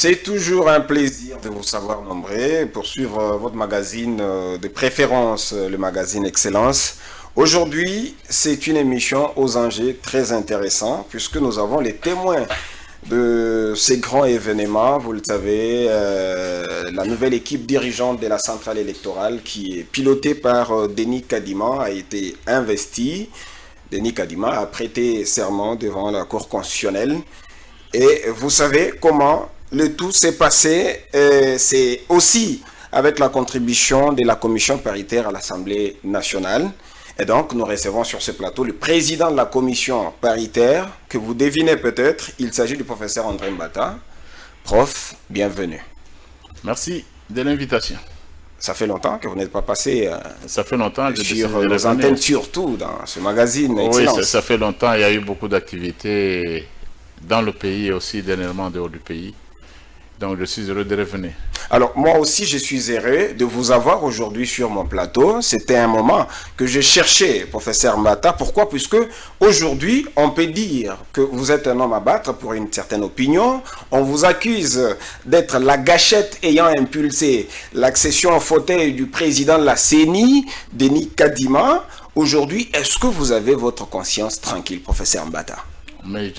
C'est toujours un plaisir de vous savoir nombreux pour suivre votre magazine de préférence, le magazine Excellence. Aujourd'hui, c'est une émission aux enjeux très intéressants puisque nous avons les témoins de ces grands événements. Vous le savez, la nouvelle équipe dirigeante de la centrale électorale qui est pilotée par Denis Kadima a été investie. Denis Kadima a prêté serment devant la Cour constitutionnelle. Et vous savez comment le tout s'est passé. C'est aussi avec la contribution de la commission paritaire à l'Assemblée nationale. Et donc, nous recevons sur ce plateau le président de la commission paritaire, que vous devinez peut-être, il s'agit du professeur André Mbata. Prof, bienvenue. Merci de l'invitation. Ça fait longtemps que vous n'êtes pas passé ça fait longtemps, sur nos antennes, surtout dans ce magazine Excellence. Oui, ça fait longtemps, il y a eu beaucoup d'activités dans le pays et aussi dernièrement en dehors du pays. Donc je suis heureux de revenir. Alors moi aussi je suis heureux de vous avoir aujourd'hui sur mon plateau. C'était un moment que je cherchais, professeur Mbata. Pourquoi? Puisque aujourd'hui on peut dire que vous êtes un homme à battre pour une certaine opinion. On vous accuse d'être la gâchette ayant impulsé l'accession au fauteuil du président de la CENI, Denis Kadima. Aujourd'hui, est-ce que vous avez votre conscience tranquille, professeur Mbata? Mais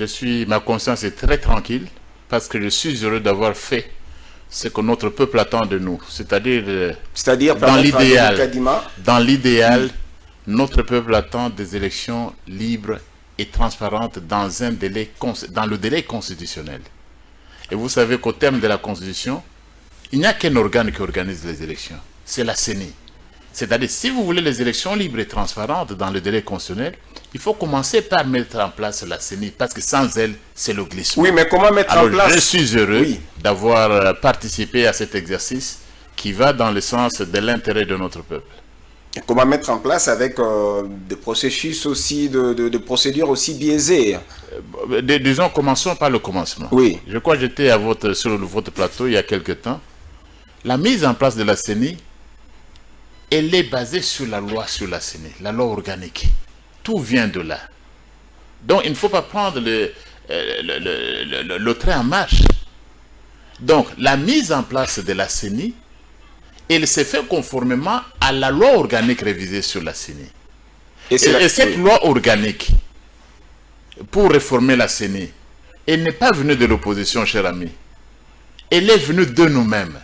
ma conscience est très tranquille. Parce que je suis heureux d'avoir fait ce que notre peuple attend de nous. C'est-à-dire dans l'idéal, notre peuple attend des élections libres et transparentes dans le délai constitutionnel. Et vous savez qu'au terme de la Constitution, il n'y a qu'un organe qui organise les élections. C'est la CENI. C'est-à-dire, si vous voulez les élections libres et transparentes dans le délai constitutionnel, il faut commencer par mettre en place la CENI, parce que sans elle, c'est le glissement. Oui, mais comment mettre en place? Je suis heureux d'avoir participé à cet exercice qui va dans le sens de l'intérêt de notre peuple. Et comment mettre en place avec des processus aussi, de procédures aussi biaisées? Disons, commençons par le commencement. Oui. Je crois que j'étais sur votre plateau il y a quelque temps. La mise en place de la CENI, elle est basée sur la loi sur la CENI, la loi organique. Tout vient de là. Donc, il ne faut pas prendre le train en marche. Donc, la mise en place de la CENI, elle s'est faite conformément à la loi organique révisée sur la CENI. Et cette loi organique, pour réformer la CENI, elle n'est pas venue de l'opposition, cher ami. Elle est venue de nous-mêmes,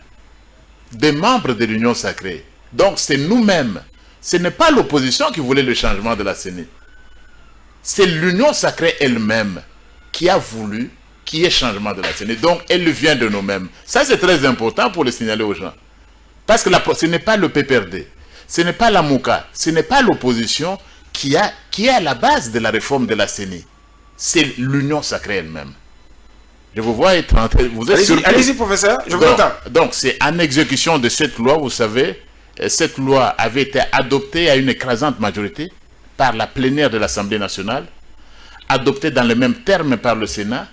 des membres de l'Union sacrée. Donc, c'est nous-mêmes. Ce n'est pas l'opposition qui voulait le changement de la CENI. C'est l'Union sacrée elle-même qui a voulu qu'il y ait changement de la CENI. Donc, elle vient de nous-mêmes. Ça, c'est très important pour le signaler aux gens. Parce que ce n'est pas le PPRD, ce n'est pas la MOUCA, ce n'est pas l'opposition qui est à la base de la réforme de la CENI. C'est l'Union sacrée elle-même. Je vous vois être en train... Allez-y, professeur, je vous entends. Donc, c'est en exécution de cette loi, vous savez... Cette loi avait été adoptée à une écrasante majorité par la plénière de l'Assemblée nationale, adoptée dans les mêmes termes par le Sénat,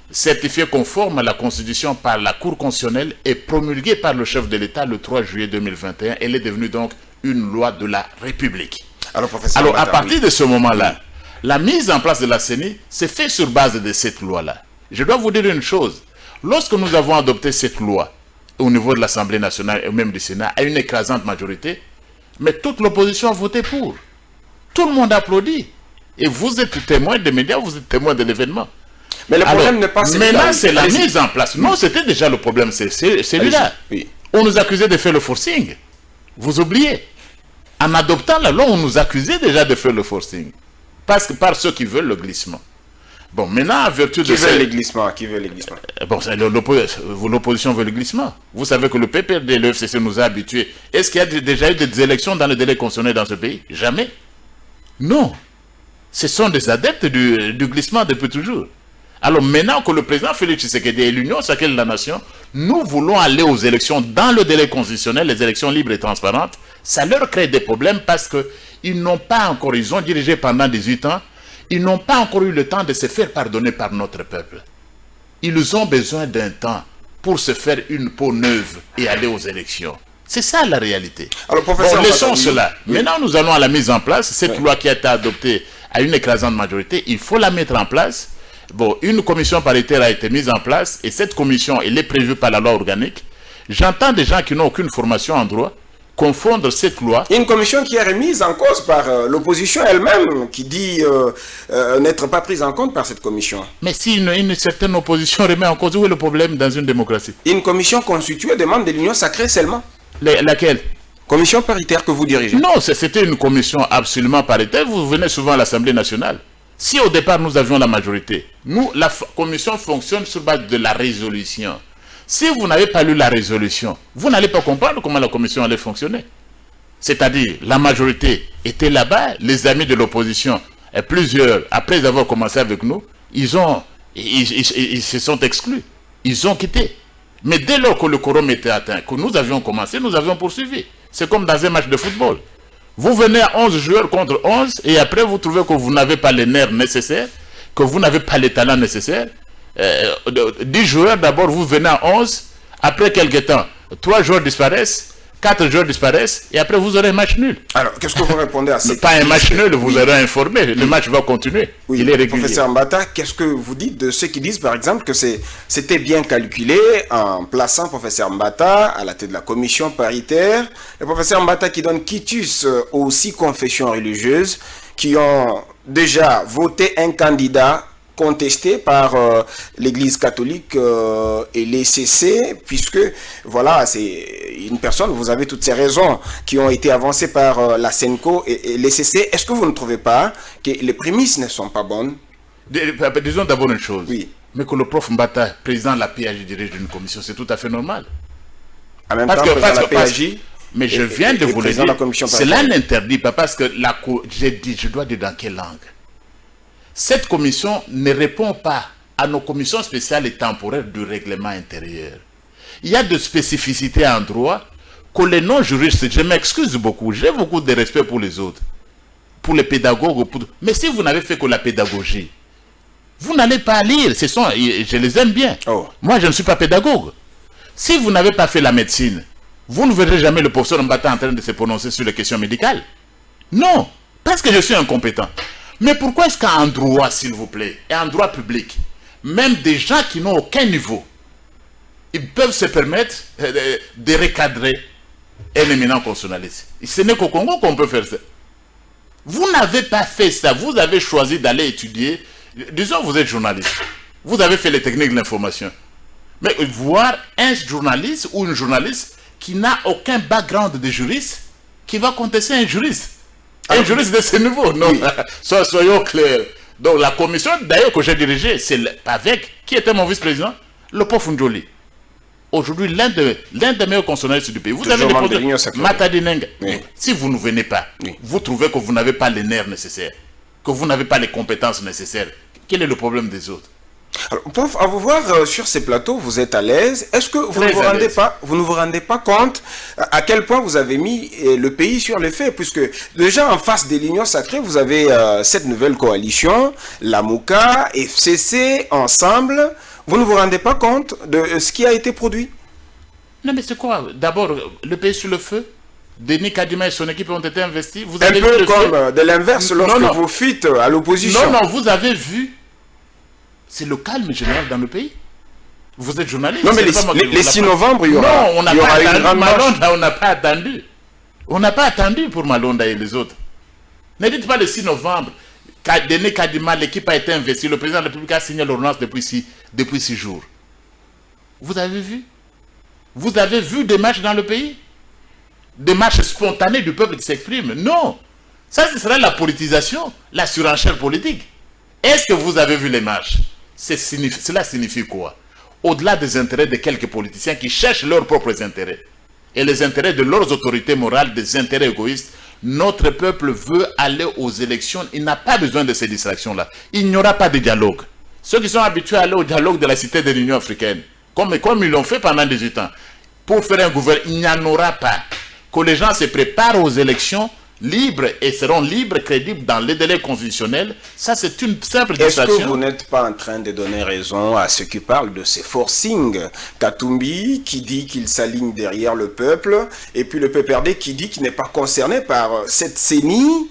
certifiée conforme à la Constitution par la Cour constitutionnelle et promulguée par le chef de l'État le 3 juillet 2021. Elle est devenue donc une loi de la République. Alors à partir de ce moment-là, la mise en place de la CENI s'est faite sur base de cette loi-là. Je dois vous dire une chose. Lorsque nous avons adopté cette loi, au niveau de l'Assemblée nationale et même du Sénat, à une écrasante majorité, mais toute l'opposition a voté pour. Tout le monde applaudit. Et vous êtes témoin des médias, vous êtes témoin de l'événement. Mais le problème n'est pas celui-là. Maintenant, c'est la mise en place. Non, c'était déjà le problème, c'est celui-là. Oui. On nous accusait de faire le forcing. Vous oubliez. En adoptant la loi, on nous accusait déjà de faire le forcing. Parce que par ceux qui veulent le glissement. Bon, maintenant, en vertu de... Qui veut les glissements? Qui veut les glissements? Bon, l'opposition veut le glissement. Vous savez que le PPRD et le FCC nous a habitués. Est-ce qu'il y a déjà eu des élections dans le délai constitutionnel dans ce pays? Jamais. Non. Ce sont des adeptes du glissement depuis toujours. Alors maintenant que le président Félix Tshisekedi et l'Union sacrée de la nation, nous voulons aller aux élections dans le délai constitutionnel, les élections libres et transparentes, ça leur crée des problèmes parce qu'ils n'ont pas encore, ils ont dirigé pendant 18 ans, ils n'ont pas encore eu le temps de se faire pardonner par notre peuple. Ils ont besoin d'un temps pour se faire une peau neuve et aller aux élections. C'est ça la réalité. Alors, professeur, laissons cela. Oui. Maintenant, nous allons à la mise en place. Cette loi qui a été adoptée à une écrasante majorité, il faut la mettre en place. Bon, une commission paritaire a été mise en place et cette commission, elle est prévue par la loi organique. J'entends des gens qui n'ont aucune formation en droit confondre cette loi. Une commission qui est remise en cause par l'opposition elle-même, qui dit n'être pas prise en compte par cette commission. Mais si une certaine opposition remet en cause, où est le problème dans une démocratie? Une commission constituée des membres de l'Union sacrée seulement. Laquelle? Commission paritaire que vous dirigez. Non, c'était une commission absolument paritaire. Vous venez souvent à l'Assemblée nationale. Si au départ nous avions la majorité, la commission fonctionne sur base de la résolution. Si vous n'avez pas lu la résolution, vous n'allez pas comprendre comment la commission allait fonctionner. C'est-à-dire, la majorité était là-bas, les amis de l'opposition, et plusieurs, après avoir commencé avec nous, ils se sont exclus. Ils ont quitté. Mais dès lors que le quorum était atteint, que nous avions commencé, nous avions poursuivi. C'est comme dans un match de football. Vous venez à 11 joueurs contre 11, et après vous trouvez que vous n'avez pas les nerfs nécessaires, que vous n'avez pas les talents nécessaires. 10 joueurs, d'abord vous venez à 11, après quelques temps, 3 joueurs disparaissent, 4 joueurs disparaissent, et après vous aurez un match nul. Alors, qu'est-ce que vous répondez à ça? Pas un match nul, vous aurez informé, le match va continuer. Oui, il est régulier. Professeur Mbata, qu'est-ce que vous dites de ceux qui disent, par exemple, que c'était bien calculé en plaçant professeur Mbata à la tête de la commission paritaire, le professeur Mbata qui donne quitus aux 6 confessions religieuses qui ont déjà voté un candidat contesté par l'Église catholique et les CC, puisque voilà, c'est une personne, vous avez toutes ces raisons qui ont été avancées par la SENCO et les CC. Est-ce que vous ne trouvez pas que les prémices ne sont pas bonnes? Disons d'abord une chose, oui. Mais que le prof Mbata, président de la PAJ, dirige une commission, c'est tout à fait normal. En même temps, président de la PAJ, mais je viens de vous le dire, cela n'interdit pas, parce que j'ai dit, je dois dire dans quelle langue. Cette commission ne répond pas à nos commissions spéciales et temporaires du règlement intérieur. Il y a de spécificités en droit que les non-juristes, je m'excuse beaucoup, j'ai beaucoup de respect pour les autres, pour les pédagogues, mais si vous n'avez fait que la pédagogie, vous n'allez pas lire, je les aime bien. Oh. Moi, je ne suis pas pédagogue. Si vous n'avez pas fait la médecine, vous ne verrez jamais le professeur Mbata en train de se prononcer sur les questions médicales. Non, parce que je suis incompétent. Mais pourquoi est-ce qu'en droit, s'il vous plaît, et en droit public, même des gens qui n'ont aucun niveau, ils peuvent se permettre de recadrer un éminent constitutionnaliste? Ce n'est qu'au Congo qu'on peut faire ça. Vous n'avez pas fait ça, vous avez choisi d'aller étudier, disons vous êtes journaliste, vous avez fait les techniques de l'information. Mais voir un journaliste ou une journaliste qui n'a aucun background de juriste, qui va contester un juriste. Un juriste de ce niveau, non, oui. Soyons clairs. Donc la commission, d'ailleurs, que j'ai dirigée, c'est avec, qui était mon vice-président? Le prof Ndjoli. Aujourd'hui, l'un des meilleurs constitutionnalistes du pays. Vous avez déposé Matadi Nenga. Oui. Si vous ne venez pas, oui, vous trouvez que vous n'avez pas les nerfs nécessaires, que vous n'avez pas les compétences nécessaires. Quel est le problème des autres? Alors, prof, à vous voir sur ces plateaux, vous êtes à l'aise. Est-ce que vous ne vous rendez pas compte à quel point vous avez mis le pays sur les faits, puisque déjà en face de l'Union sacrée, vous avez cette nouvelle coalition, la MOUCA, FCC, ensemble. Vous ne vous rendez pas compte de ce qui a été produit? Non, mais c'est quoi? D'abord, le pays sur le feu. Denis Kadima et son équipe ont été investis. Vous avez vu comme de l'inverse lorsque vous fuites à l'opposition. Non, vous avez vu. C'est le calme général dans le pays. Vous êtes journaliste. Non, mais les 6 novembre, il y aura, non, on n'a pas attendu. Malonda, on n'a pas attendu. On n'a pas attendu pour Malonda et les autres. Ne dites pas le 6 novembre. Denis Kadima, l'équipe a été investie. Le président de la République a signé l'ordonnance depuis 6 jours. Vous avez vu? Vous avez vu des marches dans le pays? Des marches spontanées du peuple qui s'exprime? Non. Ça, ce serait la politisation, la surenchère politique. Est-ce que vous avez vu les marches? Cela signifie quoi? Au-delà des intérêts de quelques politiciens qui cherchent leurs propres intérêts et les intérêts de leurs autorités morales, des intérêts égoïstes, notre peuple veut aller aux élections. Il n'a pas besoin de ces distractions-là. Il n'y aura pas de dialogue. Ceux qui sont habitués à aller au dialogue de la cité de l'Union africaine, comme ils l'ont fait pendant 18 ans, pour faire un gouvernement, il n'y en aura pas. Que les gens se préparent aux élections libres et seront libres, crédibles dans les délais constitutionnels, ça c'est une simple distraction. Est-ce que vous n'êtes pas en train de donner raison à ceux qui parlent de ces forcings? Katumbi qui dit qu'il s'aligne derrière le peuple, et puis le PPRD qui dit qu'il n'est pas concerné par cette CENI.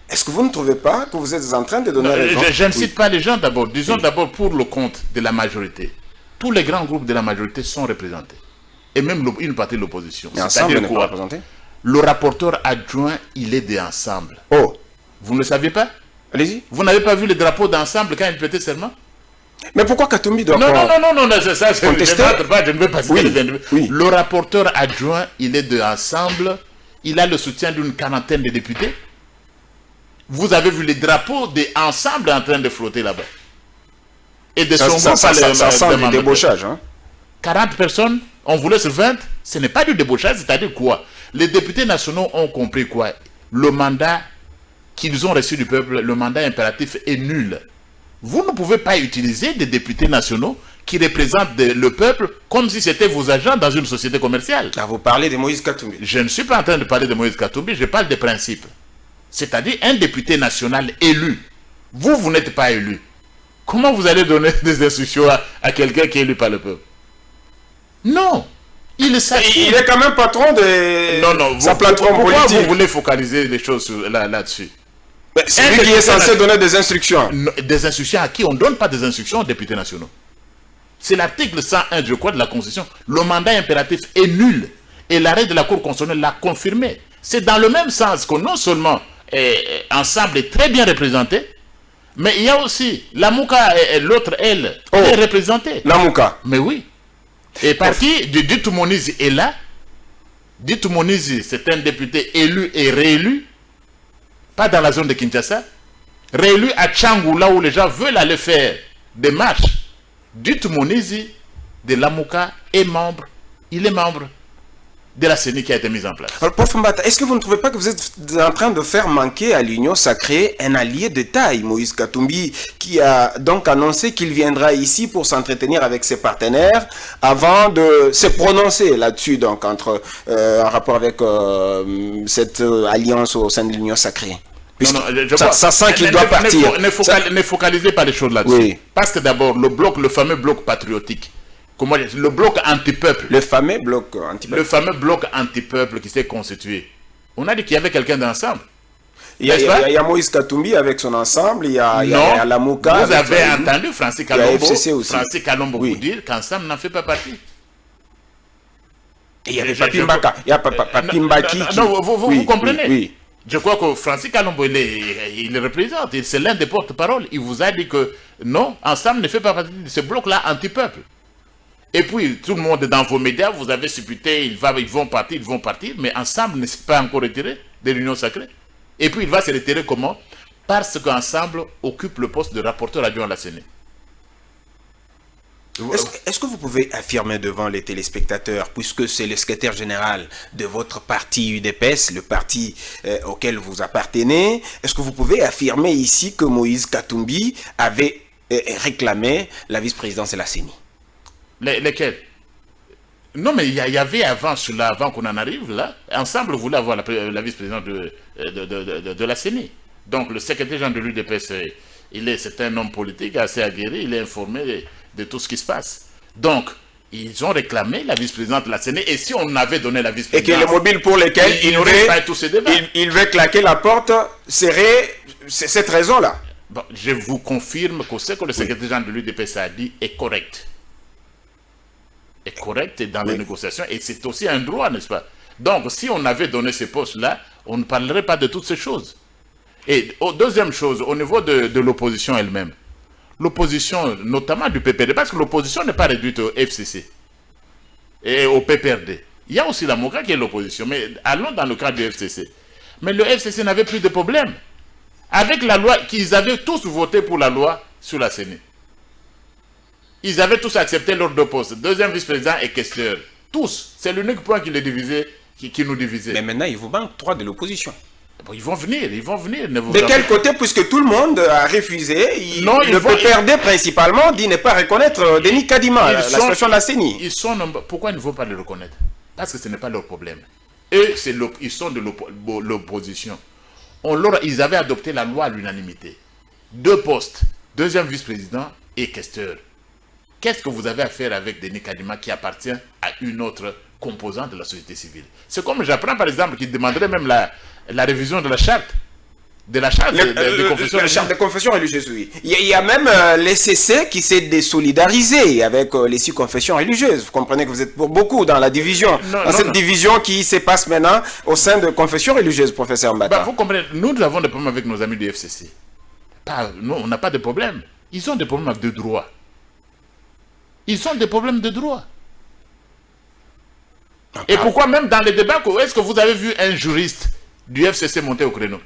Est-ce que vous ne trouvez pas que vous êtes en train de donner raison? Je ne cite pas les gens d'abord. Disons d'abord pour le compte de la majorité. Tous les grands groupes de la majorité sont représentés. Et même une partie de l'opposition. Mais Ensemble n'est pas représenté? Le rapporteur adjoint, il est de Ensemble. Oh. Vous ne le saviez pas? Allez-y. Vous n'avez pas vu le drapeau d'Ensemble quand il prêtait serment? Mais pourquoi Katumbi doit non, c'est ça, je ne veux pas citer les individus. Oui. Le rapporteur adjoint, il est de Ensemble. Il a le soutien d'une quarantaine de députés. Vous avez vu les drapeaux d'Ensemble en train de flotter là-bas. Et de son groupe, ça sent du débauchage. Hein? 40 personnes, on voulait sur 20. Ce n'est pas du débauchage, c'est-à-dire quoi? Les députés nationaux ont compris quoi? Le mandat qu'ils ont reçu du peuple, le mandat impératif est nul. Vous ne pouvez pas utiliser des députés nationaux qui représentent le peuple comme si c'était vos agents dans une société commerciale. Là, vous parlez de Moïse Katumbi. Je ne suis pas en train de parler de Moïse Katumbi, je parle des principes. C'est-à-dire un député national élu. Vous n'êtes pas élu. Comment vous allez donner des instructions à quelqu'un qui est élu par le peuple? Non. Il est quand même patron de sa plateforme politique. Pourquoi vous voulez focaliser les choses là-dessus? C'est lui qui est censé donner des instructions. Des instructions à qui? On ne donne pas des instructions aux députés nationaux. C'est l'article 101, je crois, de la Constitution. Le mandat impératif est nul. Et l'arrêt de la Cour constitutionnelle l'a confirmé. C'est dans le même sens que non seulement Ensemble est très bien représenté, mais il y a aussi la Mouka, l'autre, elle, est représentée. La Mouka. Mais oui. Et parti de Ditu Monizi est là. Ditu Monizi, c'est un député élu et réélu. Pas dans la zone de Kinshasa. Réélu à Tchangou, là où les gens veulent aller faire des marches. Ditu Monizi de Lamouka est membre. Il est membre de la CENI qui a été mise en place. Alors, Prof Mbata, est-ce que vous ne trouvez pas que vous êtes en train de faire manquer à l'Union sacrée un allié de taille, Moïse Katumbi, qui a donc annoncé qu'il viendra ici pour s'entretenir avec ses partenaires avant de se prononcer là-dessus, donc en rapport avec cette alliance au sein de l'Union sacrée? Ça sent qu'il doit partir. Ne focalisez pas les choses là-dessus. Oui. Parce que d'abord, le fameux bloc patriotique, le bloc anti-peuple. Le fameux bloc anti-peuple. Le fameux bloc anti-peuple qui s'est constitué. On a dit qu'il y avait quelqu'un d'ensemble. Il y a Moïse Katumbi avec son ensemble, il y a la Mouka. Vous avez entendu Francis Kalombo vous dire qu'ensemble n'en fait pas partie. Et il y avait Papi Mbaka. Il y a Papi Mbaki. Non, vous comprenez? Oui. Je crois que Francis Kalombo, il représente, c'est l'un des porte-parole. Il vous a dit que non, ensemble ne fait pas partie de ce bloc-là anti-peuple. Et puis, tout le monde dans vos médias, vous avez supputé, ils vont partir, mais ensemble ne s'est pas encore retiré de l'Union sacrée. Et puis, il va se retirer comment? Parce qu'ensemble occupe le poste de rapporteur adjoint à la CENI. Est-ce que vous pouvez affirmer devant les téléspectateurs, puisque c'est le secrétaire général de votre parti UDPS, le parti auquel vous appartenez, est-ce que vous pouvez affirmer ici que Moïse Katumbi avait réclamé la vice-présidence de la CENI? Lesquels? Non, mais il y avait avant cela, avant qu'on en arrive là, Ensemble voulait avoir la vice-présidente de la CENI. Donc le secrétaire général de l'UDPS, c'est un homme politique assez aguerri, il est informé de tout ce qui se passe. Donc, ils ont réclamé la vice-présidente de la CENI, et si on avait donné la vice-présidence... Et que les mobiles pour lesquels il veut claquer la porte serait cette raison-là. Bon, je vous confirme que ce que le secrétaire général de l'UDPS a dit est correct. Est correct dans les négociations, et c'est aussi un droit, n'est-ce pas? Donc, si on avait donné ces postes-là, on ne parlerait pas de toutes ces choses. Et deuxième chose, au niveau de l'opposition elle-même, l'opposition, notamment du PPRD, parce que l'opposition n'est pas réduite au FCC et au PPRD. Il y a aussi la MOCA qui est l'opposition, mais allons dans le cadre du FCC. Mais le FCC n'avait plus de problème. Avec la loi, qu'ils avaient tous voté pour la loi sur la CENI. Ils avaient tous accepté leurs deux postes, deuxième vice-président et questeur. Tous. C'est l'unique point qui les divisait, qui nous divisait. Mais maintenant, il vous manque 3 de l'opposition. Bon, ils vont venir. De quel côté, puisque tout le monde a refusé, le PPRD principalement dit ne pas reconnaître Denis Kadima, la situation de la CENI. Pourquoi ils ne vont pas le reconnaître? Parce que ce n'est pas leur problème. Eux, ils sont de l'opposition. Ils avaient adopté la loi à l'unanimité. 2 postes, deuxième vice-président et questeur. Qu'est-ce que vous avez à faire avec Denis Kadima qui appartient à une autre composante de la société civile? C'est comme j'apprends par exemple qu'il demanderait même la révision de la charte de la charte de confession religieuse. La charte de confession religieuse, oui. Il y a même les CC qui s'est désolidarisé avec les 6 confessions religieuses. Vous comprenez que vous êtes pour beaucoup dans la division. Cette division qui se passe maintenant au sein de confessions religieuses, professeur Mbata. Vous comprenez, nous avons des problèmes avec nos amis du FCC. Nous, on n'a pas de problème. Ils ont des problèmes de droit. Ils ont des problèmes de droit. Et pourquoi même dans les débats, est-ce que vous avez vu un juriste du FCC monter au créneau?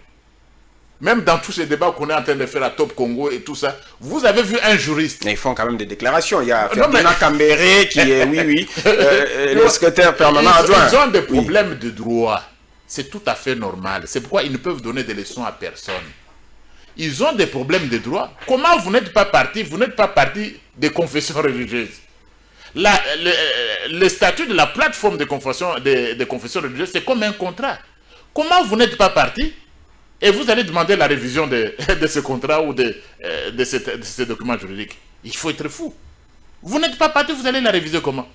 Même dans tous ces débats qu'on est en train de faire à Top Congo et tout ça, vous avez vu un juriste. Mais ils font quand même des déclarations. Il y a Ferdinand Cambéré qui est, le secrétaire permanent adjoint. Ils ont des problèmes de droit. C'est tout à fait normal. C'est pourquoi ils ne peuvent donner des leçons à personne. Ils ont des problèmes de droit. Comment vous n'êtes pas parti? Vous n'êtes pas parti des confessions religieuses. Le statut de la plateforme de confession religieuse, c'est comme un contrat. Comment vous n'êtes pas parti? Et vous allez demander la révision de ce contrat ou de ces documents juridiques. Il faut être fou. Vous n'êtes pas parti, vous allez la réviser comment?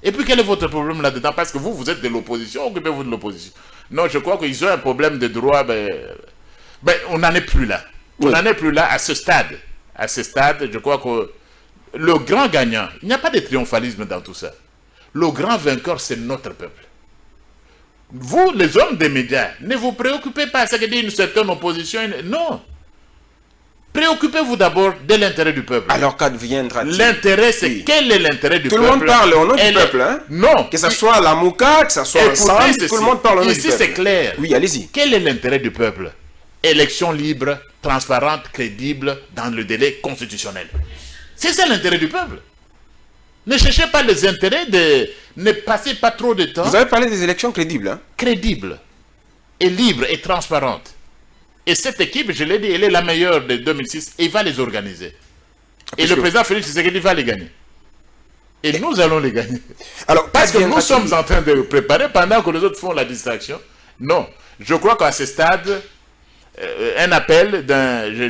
Et puis quel est votre problème là-dedans? Parce que vous êtes de l'opposition, occupez-vous de l'opposition. Non, je crois qu'ils ont un problème de droit, on n'en est plus là. On n'en est plus là à ce stade. À ce stade, je crois que le grand gagnant, il n'y a pas de triomphalisme dans tout ça. Le grand vainqueur, c'est notre peuple. Vous, les hommes des médias, ne vous préoccupez pas à ce que dit une certaine opposition. Non. Préoccupez-vous d'abord de l'intérêt du peuple. Alors qu'adviendra-t-il? L'intérêt, c'est quel est l'intérêt du peuple? Tout le monde parle au nom du peuple. Hein? Non. Que ce soit la Mouka, que ce soit ensemble, tout le monde parle au nom du peuple. Ici, c'est clair. Oui, allez-y. Quel est l'intérêt du peuple? Élection libre, transparente, crédible, dans le délai constitutionnel. C'est ça l'intérêt du peuple. Ne cherchez pas les intérêts ne passez pas trop de temps. Vous avez parlé des élections crédibles. Hein? Crédibles, et libres et transparentes. Et cette équipe, je l'ai dit, elle est la meilleure de 2006 et va les organiser. Et le président Félix Tshisekedi va les gagner. Et nous allons les gagner. Alors, parce que nous sommes en train de préparer pendant que les autres font la distraction. Non, je crois qu'à ce stade, un appel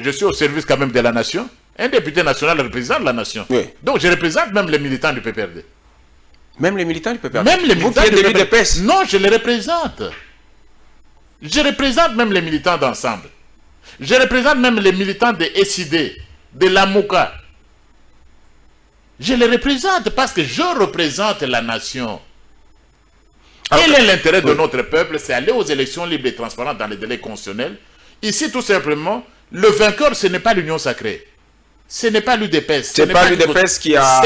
je suis au service quand même de la nation. Un député national représente la nation. Oui. Donc je représente même les militants du PPRD. Même les militants du PPRD? Même les militants du PPRD. Non, je les représente. Je représente même les militants d'ensemble. Je représente même les militants de SID, de la Mouka. Je les représente parce que je représente la nation. Quel est l'intérêt de notre peuple? C'est aller aux élections libres et transparentes dans les délais constitutionnels. Ici, tout simplement, le vainqueur, ce n'est pas l'Union sacrée. Ce n'est pas l'UDPS. Ce n'est pas l'UDPS qui a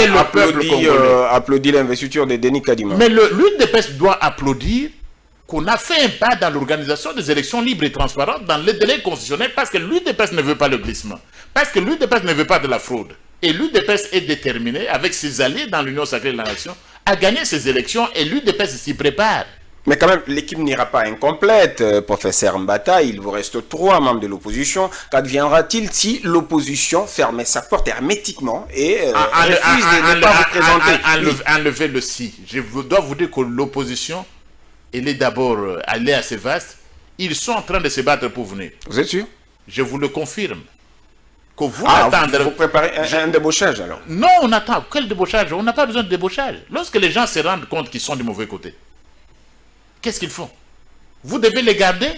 applaudi l'investiture de Denis Kadima. Mais l'UDPS doit applaudir qu'on a fait un pas dans l'organisation des élections libres et transparentes dans les délais constitutionnels parce que l'UDPS ne veut pas le glissement. Parce que l'UDPS ne veut pas de la fraude. Et l'UDPS est déterminé, avec ses alliés dans l'Union sacrée de la nation, à gagner ces élections et l'UDPS s'y prépare. Mais quand même, l'équipe n'ira pas incomplète, professeur Mbata. Il vous reste 3 membres de l'opposition. Qu'adviendra-t-il si l'opposition fermait sa porte hermétiquement et refuse de ne pas vous présenter? Enlever le si. Je dois vous dire que l'opposition, elle est d'abord allée assez vaste. Ils sont en train de se battre pour venir. Vous êtes sûr? Je vous le confirme. Que vous vous préparez un débauchage alors? Non, on attend. Quel débauchage? On n'a pas besoin de débauchage. Lorsque les gens se rendent compte qu'ils sont du mauvais côté, qu'est-ce qu'ils font? Vous devez les garder.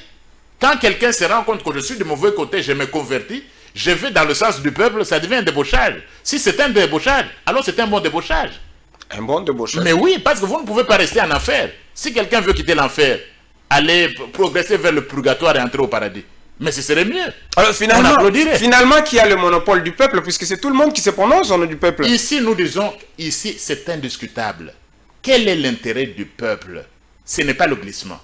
Quand quelqu'un se rend compte que je suis du mauvais côté, je me convertis, je vais dans le sens du peuple, ça devient un débauchage. Si c'est un débauchage, alors c'est un bon débauchage. Un bon débauchage? Mais oui, parce que vous ne pouvez pas rester en enfer. Si quelqu'un veut quitter l'enfer, aller progresser vers le purgatoire et entrer au paradis, mais ce serait mieux. Alors finalement, qui a le monopole du peuple, puisque c'est tout le monde qui se prononce au nom du peuple? Ici, nous disons, ici, c'est indiscutable. Quel est l'intérêt du peuple? Ce n'est pas le glissement.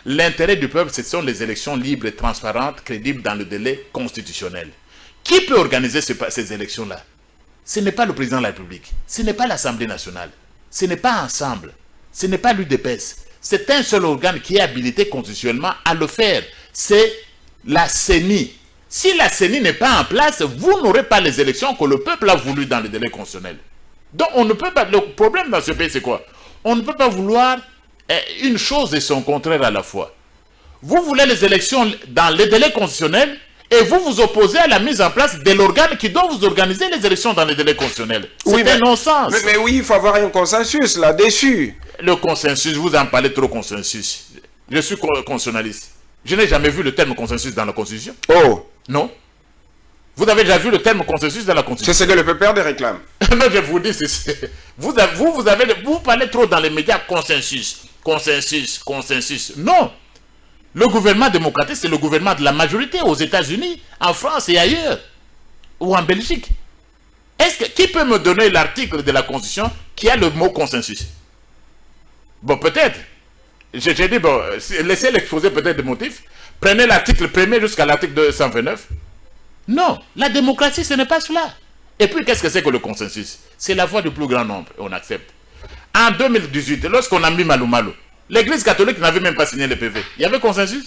L'intérêt du peuple, ce sont les élections libres et transparentes, crédibles dans le délai constitutionnel. Qui peut organiser ces élections-là? Ce n'est pas le président de la République. Ce n'est pas l'Assemblée nationale. Ce n'est pas Ensemble. Ce n'est pas l'UDPS. C'est un seul organe qui est habilité constitutionnellement à le faire. C'est la CENI. Si la CENI n'est pas en place, vous n'aurez pas les élections que le peuple a voulu dans le délai constitutionnel. Donc on ne peut pas... Le problème dans ce pays, c'est quoi? On ne peut pas vouloir une chose et son contraire à la fois. Vous voulez les élections dans les délais constitutionnels et vous vous opposez à la mise en place de l'organe qui doit vous organiser les élections dans les délais constitutionnels. C'est un non-sens. Mais oui, il faut avoir un consensus là-dessus. Le consensus, vous en parlez trop consensus. Je suis constitutionnaliste. Je n'ai jamais vu le terme consensus dans la Constitution. Oh! Non. Vous avez déjà vu le terme consensus dans la Constitution? C'est ce que le PPRD réclame. Non, je vous dis, vous parlez trop dans les médias consensus, consensus, consensus. Non. Le gouvernement démocratique, c'est le gouvernement de la majorité aux États-Unis, en France et ailleurs, ou en Belgique. Qui peut me donner l'article de la Constitution qui a le mot consensus? Bon, peut-être. J'ai dit, bon, laissez l'exposer peut-être des motifs. Prenez l'article 1er jusqu'à l'article 229. Non, la démocratie, ce n'est pas cela. Et puis, qu'est-ce que c'est que le consensus? C'est la voix du plus grand nombre, et on accepte. En 2018, lorsqu'on a mis Malou Malou, l'Église catholique n'avait même pas signé le PV. Il y avait consensus?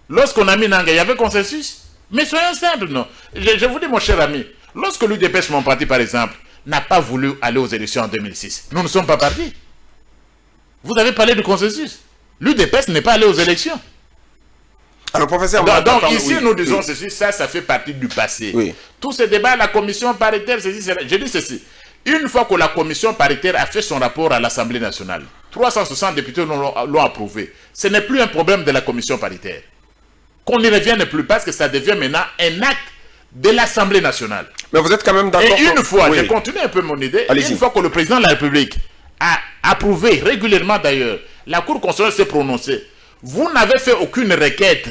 Lorsqu'on a mis Nanga, il y avait consensus? Mais soyons simples, non. Je vous dis, mon cher ami, lorsque l'UDPS, mon parti, par exemple, n'a pas voulu aller aux élections en 2006, nous ne sommes pas partis. Vous avez parlé de consensus. L'UDPS n'est pas allé aux élections. Alors, professeur... Donc ici, nous disons ceci, ça fait partie du passé. Oui. Tous ces débats, la commission paritaire, ceci, cela. Je dis ceci. Une fois que la commission paritaire a fait son rapport à l'Assemblée nationale, 360 députés l'ont approuvé. Ce n'est plus un problème de la commission paritaire. Qu'on n'y revienne plus parce que ça devient maintenant un acte de l'Assemblée nationale. Mais vous êtes quand même d'accord... Et une fois, je continue un peu mon idée, une fois que le président de la République a approuvé régulièrement d'ailleurs, la Cour constitutionnelle s'est prononcée, vous n'avez fait aucune requête.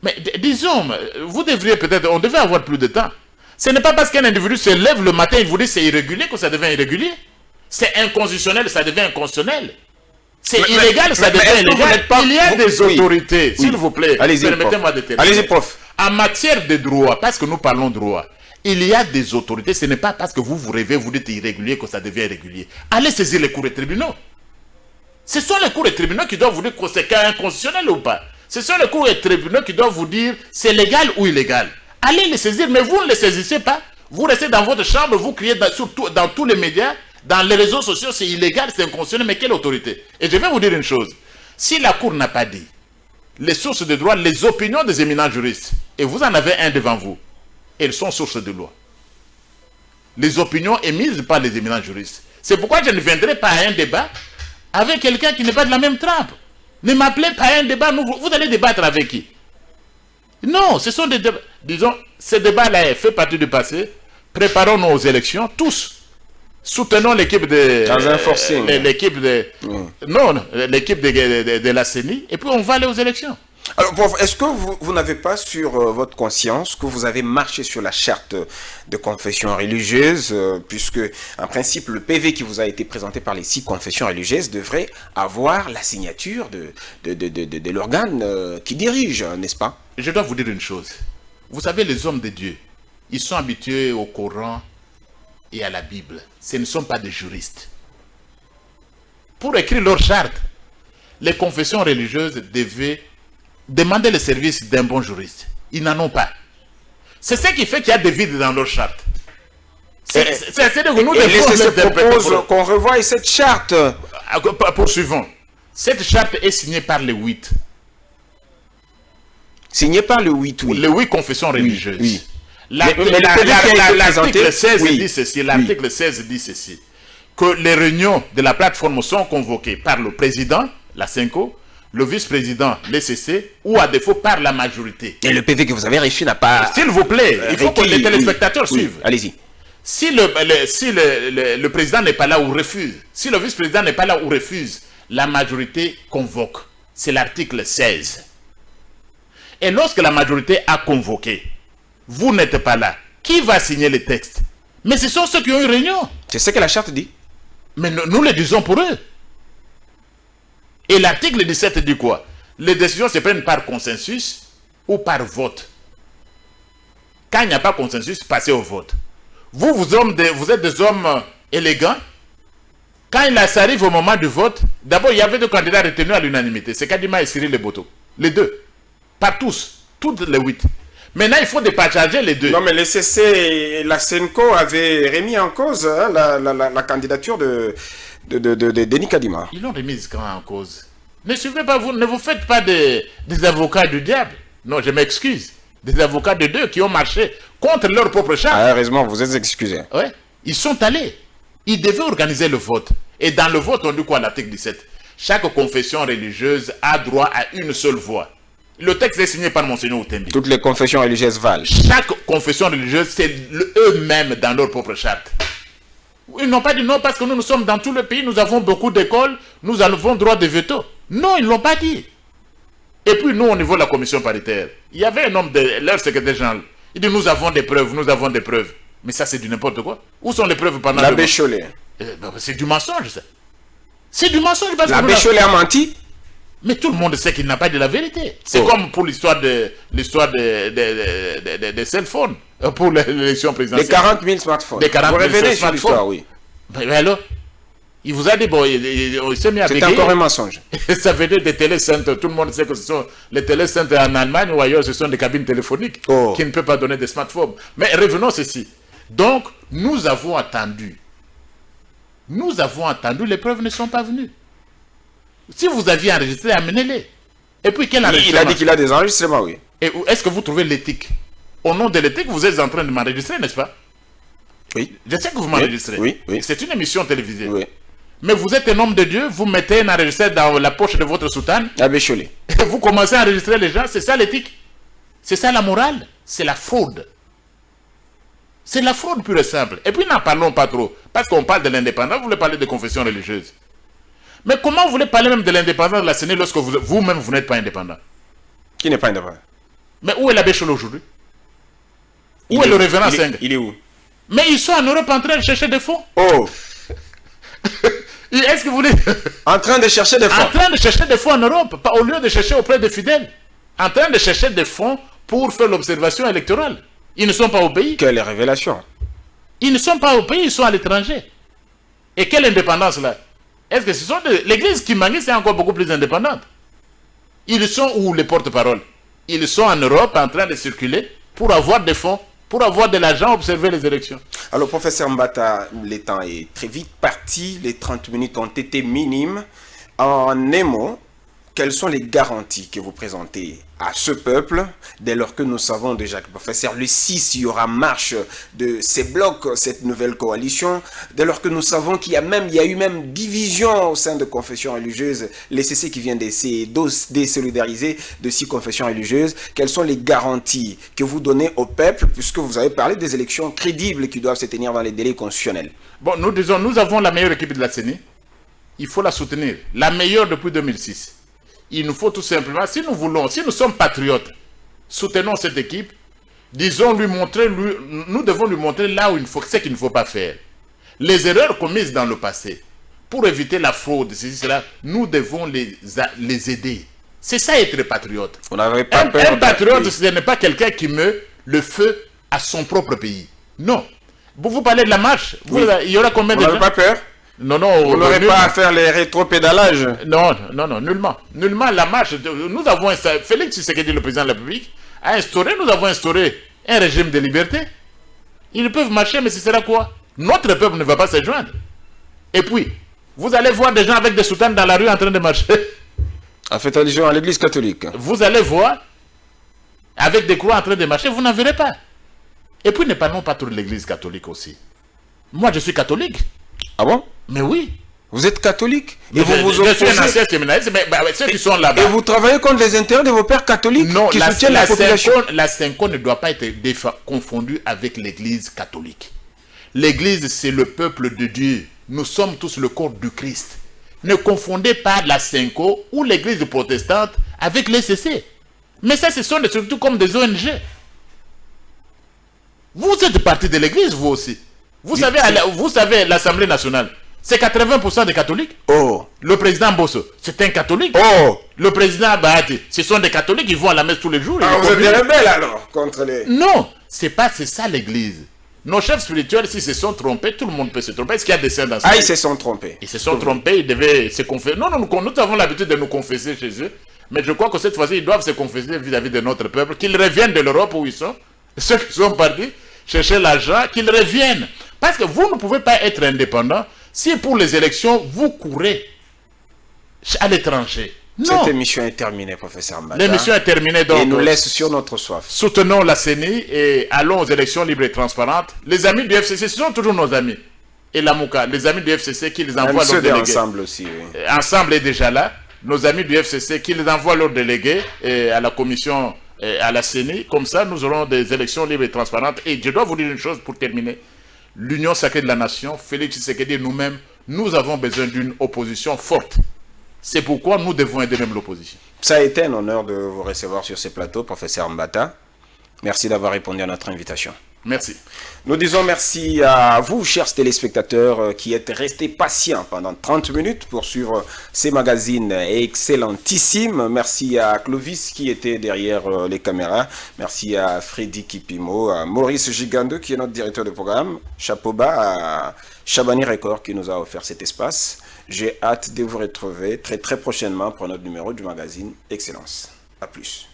Mais disons, vous devriez peut-être, on devait avoir plus de temps. Ce n'est pas parce qu'un individu se lève le matin et vous dit c'est irrégulier que ça devient irrégulier. C'est inconstitutionnel, ça devient inconstitutionnel. C'est illégal, ça devient illégal. Il y a des autorités, s'il vous plaît, permettez-moi de terminer. Allez-y, prof. En matière de droit, parce que nous parlons droit, il y a des autorités, ce n'est pas parce que vous rêvez, vous dites irrégulier que ça devient irrégulier. Allez saisir les cours et tribunaux. Ce sont les cours et tribunaux qui doivent vous dire que c'est inconstitutionnel ou pas. Ce sont les cours et tribunaux qui doivent vous dire c'est légal ou illégal. Allez les saisir, mais vous ne les saisissez pas. Vous restez dans votre chambre, vous criez dans tous les médias, dans les réseaux sociaux, c'est illégal, c'est inconstitutionnel, mais quelle autorité? Et je vais vous dire une chose. Si la Cour n'a pas dit les sources de droit, les opinions des éminents juristes, et vous en avez un devant vous, elles sont sources de loi. Les opinions émises par les éminents juristes. C'est pourquoi je ne viendrai pas à un débat avec quelqu'un qui n'est pas de la même trempe. Ne m'appelez pas à un débat, vous allez débattre avec qui? Non, ce sont des débats. Disons, ce débat-là fait partie du passé. Préparons-nous aux élections, tous. Soutenons l'équipe de... Dans un forcing. L'équipe de... Non, l'équipe de la CENI, et puis on va aller aux élections. Alors, prof, est-ce que vous n'avez pas sur votre conscience que vous avez marché sur la charte de confession religieuse, puisque, en principe, le PV qui vous a été présenté par les 6 confessions religieuses devrait avoir la signature de l'organe qui dirige, n'est-ce pas? Je dois vous dire une chose. Vous savez, les hommes de Dieu, ils sont habitués au Coran et à la Bible. Ce ne sont pas des juristes. Pour écrire leur charte, les confessions religieuses devaient demander le service d'un bon juriste. Ils n'en ont pas. C'est ce qui fait qu'il y a des vides dans leur charte. C'est-à-dire que nous devons qu'on revoie cette charte. Poursuivons. Cette charte est signée par les 8. Signée par les 8, oui. Les 8 confessions religieuses. Oui. L'article 16 dit ceci. L'article 16 dit ceci. Que les réunions de la plateforme sont convoquées par le président, la CENCO, le vice-président, l'ECC, ou à défaut par la majorité. Et le PV que vous avez reçu n'a pas... S'il vous plaît, il faut que les téléspectateurs suivent. Allez-y. Si le président n'est pas là ou refuse, si le vice-président n'est pas là ou refuse, la majorité convoque. C'est l'article 16. Et lorsque la majorité a convoqué, vous n'êtes pas là, qui va signer les textes? Mais ce sont ceux qui ont une réunion. C'est ce que la charte dit. Mais nous le disons pour eux. Et l'article 17 dit quoi? Les décisions se prennent par consensus ou par vote. Quand il n'y a pas consensus, passez au vote. Vous êtes des hommes élégants. Quand il arrive au moment du vote, d'abord il y avait 2 candidats retenus à l'unanimité. C'est Kadima et Cyril Leboto. Les 2. Pas tous. Toutes les 8. Maintenant, il faut départager les 2. Non, mais les CC et la CENCO avaient remis en cause la candidature de Denis Kadima. Ils l'ont remise quand en cause. Ne suivez pas, ne vous faites pas des avocats du diable. Non, je m'excuse. Des avocats de Dieu qui ont marché contre leur propre charte. Ah, heureusement, vous êtes excusés. Ouais. Ils sont allés. Ils devaient organiser le vote. Et dans le vote, on dit quoi, l'article 17? chaque confession religieuse a droit à une seule voix. Le texte est signé par Monseigneur Outembi. Toutes les confessions religieuses valent. Chaque confession religieuse, c'est eux-mêmes dans leur propre charte. Ils n'ont pas dit non parce que nous sommes dans tout le pays, nous avons beaucoup d'écoles, nous avons droit de veto. Non, ils ne l'ont pas dit. Et puis nous, au niveau de la commission paritaire, il y avait un homme de leur secrétaire général. Il dit nous avons des preuves, nous avons des preuves. Mais ça, c'est du n'importe quoi. Où sont les preuves pendant L'abbé Chollet. C'est du mensonge, ça. C'est du mensonge. L'abbé Chollet a menti. Mais tout le monde sait qu'il n'a pas dit la vérité. C'est comme pour l'histoire des cell phones, pour l'élection présidentielle. Les 40 000 smartphones. Des 40 000 vous revenez sur smartphones. l'histoire, oui. Mais alors, il vous a dit, bon, il s'est mis à c'est encore un mensonge. Ça veut dire des télécentres. Tout le monde sait que ce sont les télécentres en Allemagne ou ailleurs, ce sont des cabines téléphoniques qui ne peuvent pas donner des smartphones. Mais revenons à ceci. Donc, nous avons attendu. Les preuves ne sont pas venues. Si vous aviez enregistré, amenez-les. Et puis, quel enregistrement? Il a dit qu'il a des enregistrements, oui. Et est-ce que vous trouvez l'éthique? Au nom de l'éthique, vous êtes en train de m'enregistrer, n'est-ce pas? Oui. Je sais que vous m'enregistrez. Oui. C'est une émission télévisée. Oui. Mais vous êtes un homme de Dieu, vous mettez un enregistreur dans la poche de votre soutane. L'abbé Chollet. Et vous commencez à enregistrer les gens, c'est ça l'éthique? C'est ça la morale? C'est la fraude. C'est la fraude pure et simple. Et puis n'en parlons pas trop. Parce qu'on parle de l'indépendance, vous voulez parler de confession religieuse. Mais comment vous voulez parler même de l'indépendance de la CENI lorsque vous-même vous n'êtes pas indépendant? Qui n'est pas indépendant? Mais où est l'abbé Chollet aujourd'hui? Où est le révérend Seng? Il est où? Mais ils sont en Europe en train de chercher des fonds. Oh! Est-ce que vous voulez... En train de chercher des fonds? En train de chercher des fonds en Europe, pas au lieu de chercher auprès des fidèles. En train de chercher des fonds pour faire l'observation électorale. Ils ne sont pas au pays. Quelle révélation! Ils ne sont pas au pays, ils sont à l'étranger. Et quelle indépendance là? Est-ce que ce sont l'église qui manque, c'est encore beaucoup plus indépendante? Ils sont où les porte-paroles? Ils sont en Europe en train de circuler pour avoir des fonds, pour avoir de l'argent, observer les élections. Alors, professeur Mbata, le temps est très vite parti. Les 30 minutes ont été minimes. En un mot, quelles sont les garanties que vous présentez à ce peuple, dès lors que nous savons déjà que, professeur, le 6, il y aura marche de ces blocs, cette nouvelle coalition, dès lors que nous savons qu'il y a eu même division au sein de confessions religieuses, les CC qui viennent d'essayer de désolidariser de 6 confessions religieuses, quelles sont les garanties que vous donnez au peuple, puisque vous avez parlé des élections crédibles qui doivent se tenir dans les délais constitutionnels? Bon, nous disons, nous avons la meilleure équipe de la CENI, il faut la soutenir, la meilleure depuis 2006. Il nous faut tout simplement, si nous sommes patriotes, soutenons cette équipe, disons nous devons lui montrer là où ce qu'il ne faut pas faire. Les erreurs commises dans le passé, pour éviter la fraude, cela, nous devons les aider. C'est ça être patriote. Vous n'avez pas peur un patriote, ce n'est pas quelqu'un qui met le feu à son propre pays. Non. Vous parlez de la marche, oui. Il y aura combien de gens? Vous n'avez pas peur? Non, non, vous n'aurez pas à faire les rétro-pédalages? Non, nullement. Nullement, la marche, nous avons installé, Félix Tshisekedi, le président de la République, nous avons instauré un régime de liberté. Ils peuvent marcher, mais ce sera quoi? Notre peuple ne va pas se joindre. Et puis, vous allez voir des gens avec des soutanes dans la rue en train de marcher. En fait allusion à l'église catholique. Vous allez voir, avec des croix en train de marcher, vous n'en verrez pas. Et puis, ne parlons pas trop de l'église catholique aussi. Moi, je suis catholique. Ah bon? Mais oui. Vous êtes catholique? Et vous suis un ancien séminariste, mais ceux qui sont là-bas. Et vous travaillez contre les intérêts de vos pères catholiques qui soutiennent la population? La Synco ne doit pas être confondue avec l'église catholique. L'église, c'est le peuple de Dieu. Nous sommes tous le corps du Christ. Ne confondez pas la Synco ou l'église protestante avec les CC. Mais ça, ce sont des structures comme des ONG. Vous êtes parti de l'église, vous aussi. Vous savez, l'Assemblée nationale, c'est 80% des catholiques. Oh. Le président Bosso, c'est un catholique. Oh. Le président Bahati, ce sont des catholiques, ils vont à la messe tous les jours. Ah, vous êtes des rebelles alors contre les... Non, c'est ça l'église. Nos chefs spirituels, s'ils se sont trompés, tout le monde peut se tromper. Est-ce qu'il y a des saints dans ça? Ah, ils se sont trompés. Ils se sont trompés, ils devaient se confesser. Non, nous avons l'habitude de nous confesser chez eux. Mais je crois que cette fois-ci, ils doivent se confesser vis-à-vis de notre peuple, qu'ils reviennent de l'Europe où ils sont. Ceux qui sont partis chercher l'argent, qu'ils reviennent. Parce que vous ne pouvez pas être indépendant si pour les élections, vous courez à l'étranger. Cette émission est terminée, professeur Mbata. L'émission est terminée, donc. Et nous laisse sur notre soif. Soutenons la CENI et allons aux élections libres et transparentes. Les amis du FCC, ce sont toujours nos amis. et la Mouka, les amis du FCC qui les envoient leurs délégués. Ensemble aussi, oui. Ensemble est déjà là. Nos amis du FCC qui les envoient leurs délégués à la commission, à la CENI. Comme ça, nous aurons des élections libres et transparentes. Et je dois vous dire une chose pour terminer. L'Union sacrée de la nation, Félix Tshisekedi et nous-mêmes, nous avons besoin d'une opposition forte. C'est pourquoi nous devons aider même l'opposition. Ça a été un honneur de vous recevoir sur ce plateau, professeur Mbata. Merci d'avoir répondu à notre invitation. Merci. Nous disons merci à vous, chers téléspectateurs, qui êtes restés patients pendant 30 minutes pour suivre ces magazines excellentissimes. Merci à Clovis qui était derrière les caméras. Merci à Freddy Kipimo, à Maurice Gigande qui est notre directeur de programme. Chapeau bas à Chabani Record qui nous a offert cet espace. J'ai hâte de vous retrouver très prochainement pour notre numéro du magazine Excellence. A plus.